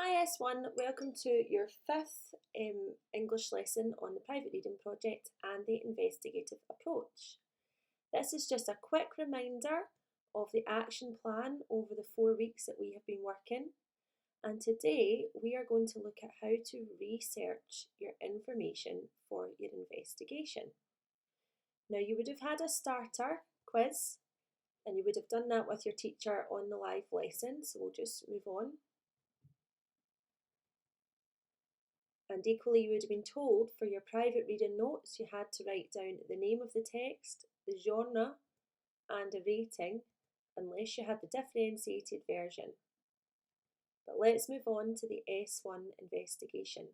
Hi S1, welcome to your fifth English lesson on the private reading project and the investigative approach. This is just a quick reminder of the action plan over the 4 weeks that we have been working, and today we are going to look at how to research your information for your investigation. Now you would have had a starter quiz and you would have done that with your teacher on the live lesson, so we'll just move on. And equally, you would have been told for your private reading notes, you had to write down the name of the text, the genre, and a rating, unless you had the differentiated version. But let's move on to the S1 investigation.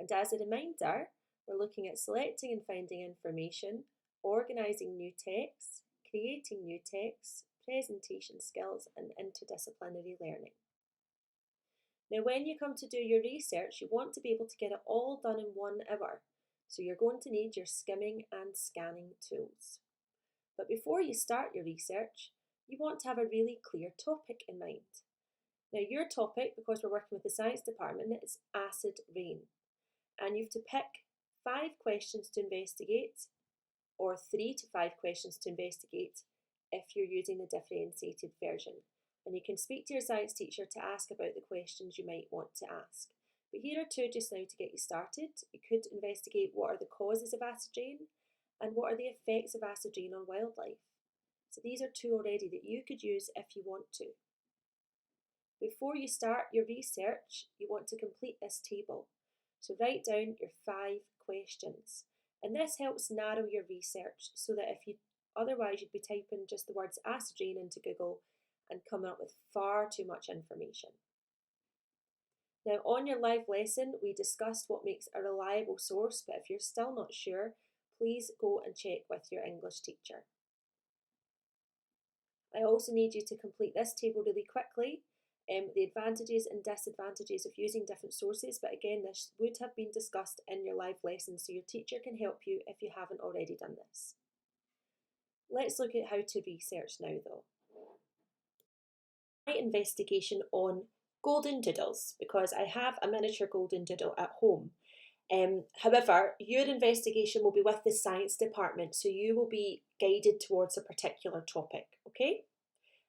And as a reminder, we're looking at selecting and finding information, organising new texts, creating new texts, presentation skills, and interdisciplinary learning. Now, when you come to do your research, you want to be able to get it all done in 1 hour. So you're going to need your skimming and scanning tools. But before you start your research, you want to have a really clear topic in mind. Now, your topic, because we're working with the science department, is acid rain. And you have to pick 5 questions to investigate, or 3 to 5 questions to investigate if you're using the differentiated version. And you can speak to your science teacher to ask about the questions you might want to ask. But here are 2 just now to get you started. You could investigate what are the causes of acid rain and what are the effects of acid rain on wildlife. So these are 2 already that you could use if you want to. Before you start your research, you want to complete this table. So write down your 5 questions. And this helps narrow your research so that otherwise you'd be typing just the words acid rain into Google and coming up with far too much information. Now, on your live lesson, we discussed what makes a reliable source, but if you're still not sure, please go and check with your English teacher. I also need you to complete this table really quickly, the advantages and disadvantages of using different sources, but again, this would have been discussed in your live lesson, so your teacher can help you if you haven't already done this. Let's look at how to research now though. My investigation on golden doodles, because I have a miniature golden doodle at home. However, your investigation will be with the science department, so you will be guided towards a particular topic, okay?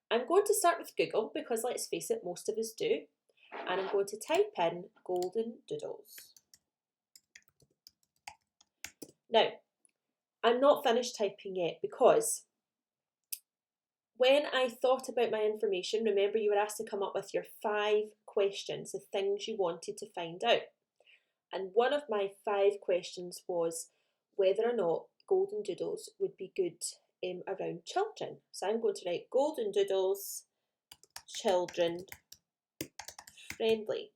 I'm going to start with Google because let's face it, most of us do. And I'm going to type in golden doodles. Now, I'm not finished typing yet because when I thought about my information, remember you were asked to come up with your 5 questions, the things you wanted to find out. And one of my 5 questions was whether or not golden doodles would be good around children. So I'm going to write golden doodles, children friendly.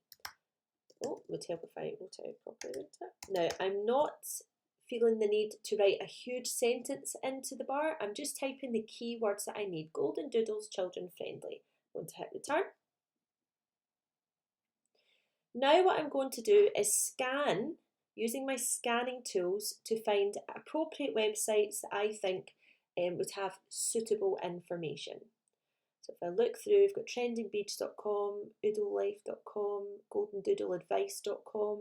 Oh, it would help if I wrote it out properly, wouldn't it? Now, I'm not feeling the need to write a huge sentence into the bar. I'm just typing the key words that I need. Golden doodles, children friendly. I'm going to hit return. Now what I'm going to do is scan using my scanning tools to find appropriate websites that I think would have suitable information. So if I look through, we've got trendingbeads.com, oodlelife.com, goldendoodleadvice.com,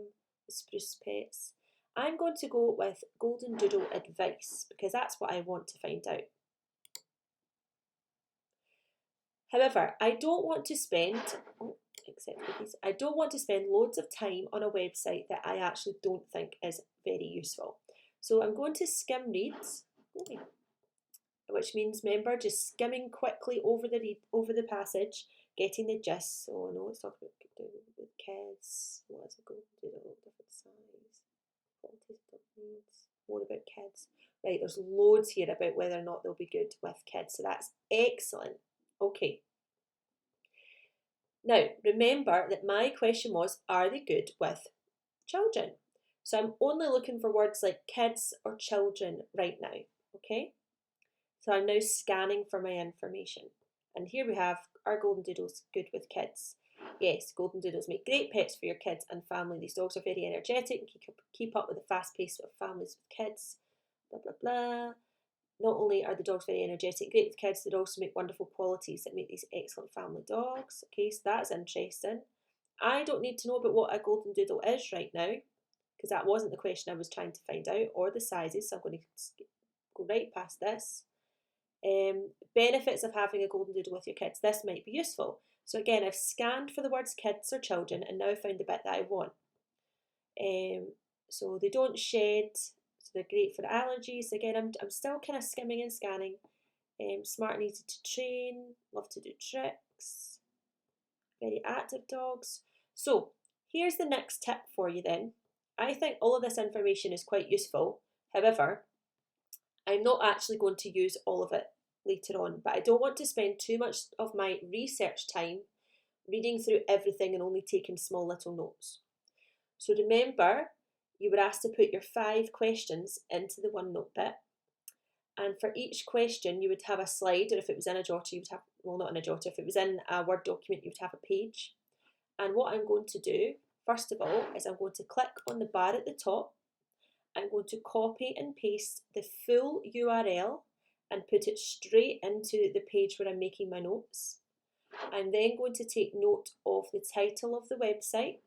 Spruce Pets. I'm going to go with Golden Doodle Advice because that's what I want to find out. However, I don't want to spend, I don't want to spend loads of time on a website that I actually don't think is very useful. So I'm going to skim read, which means, remember, just skimming quickly over the passage, getting the gist. So I know let's talk about with kids. What is a golden doodle? Different size, qualities of needs. More about kids. Right, there's loads here about whether or not they'll be good with kids. So that's excellent. Okay. Now, remember that my question was, are they good with children? So I'm only looking for words like kids or children right now, okay? So I'm now scanning for my information. And here we have, are golden doodles good with kids? Yes, golden doodles make great pets for your kids and family. These dogs are very energetic and keep up with the fast pace of families with kids, blah, blah, blah. Not only are the dogs very energetic, great with kids, they also make wonderful qualities that make these excellent family dogs. Okay, so that's interesting. I don't need to know about what a golden doodle is right now, because that wasn't the question I was trying to find out, or the sizes, so I'm going to go right past this. Benefits of having a golden doodle with your kids. This might be useful. So again, I've scanned for the words kids or children and now found the bit that I want. So they don't shed, so they're great for allergies. Again, I'm still kind of skimming and scanning. Smart and easy to train, love to do tricks, very active dogs. So here's the next tip for you then. I think all of this information is quite useful. However, I'm not actually going to use all of it later on, but I don't want to spend too much of my research time reading through everything and only taking small little notes. So remember, you were asked to put your 5 questions into the OneNote bit, and for each question you would have a slide, or if it was in a jotter you would have, well, not in a jotter, if it was in a Word document you would have a page. And what I'm going to do, first of all, is I'm going to click on the bar at the top. I'm going to copy and paste the full URL and put it straight into the page where I'm making my notes. I'm then going to take note of the title of the website,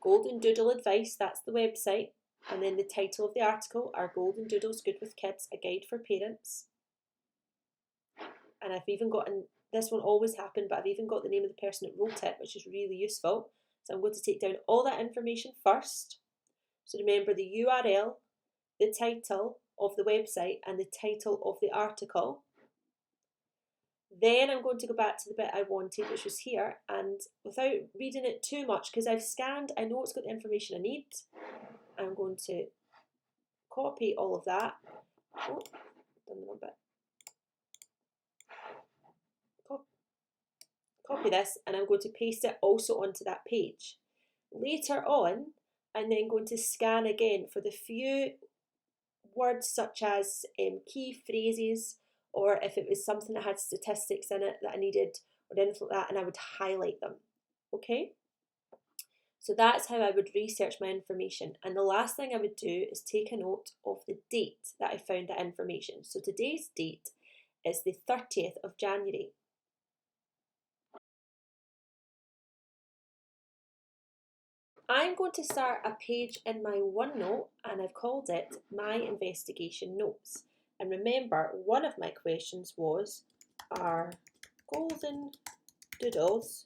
Golden Doodle Advice, that's the website, and then the title of the article, Are Golden Doodles Good with Kids? A Guide for Parents. And I've even got, and this won't always happen, but I've even got the name of the person that wrote it, which is really useful. So I'm going to take down all that information first. So remember the URL, the title of the website, and the title of the article. Then I'm going to go back to the bit I wanted, which was here, and without reading it too much, because I've scanned, I know it's got the information I need, I'm going to copy all of that. Oh, done the wrong bit. Copy this, and I'm going to paste it also onto that page. Later on, I'm then going to scan again for the few words such as key phrases, or if it was something that had statistics in it that I needed, or anything like that, and I would highlight them. Okay? So that's how I would research my information. And the last thing I would do is take a note of the date that I found that information. So today's date is the 30th of January. I'm going to start a page in my OneNote, and I've called it My Investigation Notes. And remember, one of my questions was, are golden doodles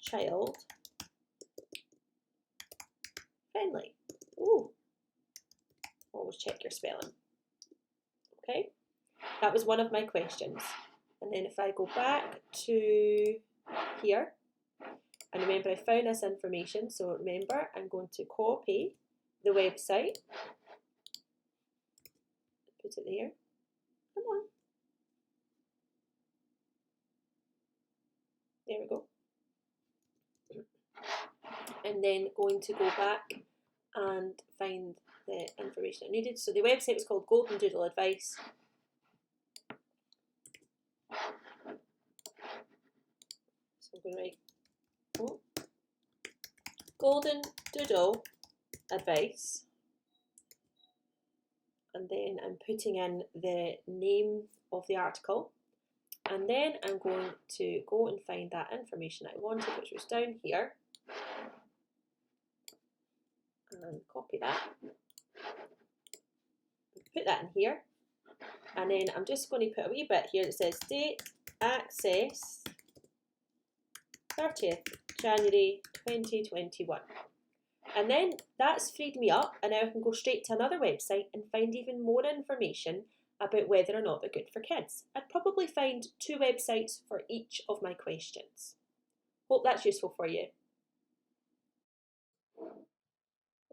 child friendly? Ooh, always check your spelling. Okay, that was one of my questions. And then if I go back to here, and remember I found this information, so remember I'm going to copy the website, put it there, come on, there we go, and then going to go back and find the information I needed. So the website was called Golden Doodle Advice. So I'm going to write Golden Doodle Advice, and then I'm putting in the name of the article, and then I'm going to go and find that information I wanted, which was down here, and copy that, put that in here, and then I'm just going to put a wee bit here that says date, access, 30th January 2021. And then that's freed me up, and now I can go straight to another website and find even more information about whether or not they're good for kids. I'd probably find 2 websites for each of my questions. Hope that's useful for you.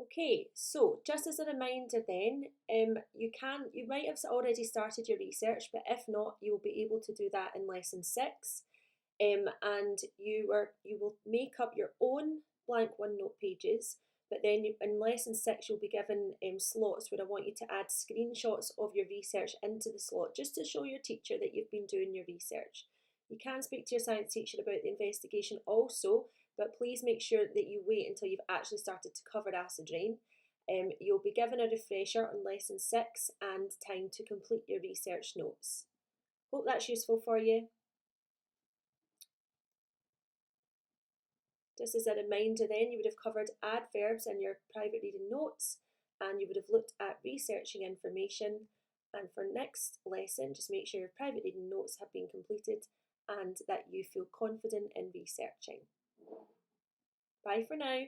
Okay, so just as a reminder then, you might have already started your research, but if not, you will be able to do that in lesson 6. And you will make up your own blank OneNote pages, but then in lesson 6 you'll be given slots where I want you to add screenshots of your research into the slot, just to show your teacher that you've been doing your research. You can speak to your science teacher about the investigation also, but please make sure that you wait until you've actually started to cover acid rain. You'll be given a refresher on lesson 6 and time to complete your research notes. Hope that's useful for you. Just as a reminder then, you would have covered adverbs in your private reading notes, and you would have looked at researching information. And for next lesson, just make sure your private reading notes have been completed and that you feel confident in researching. Bye for now.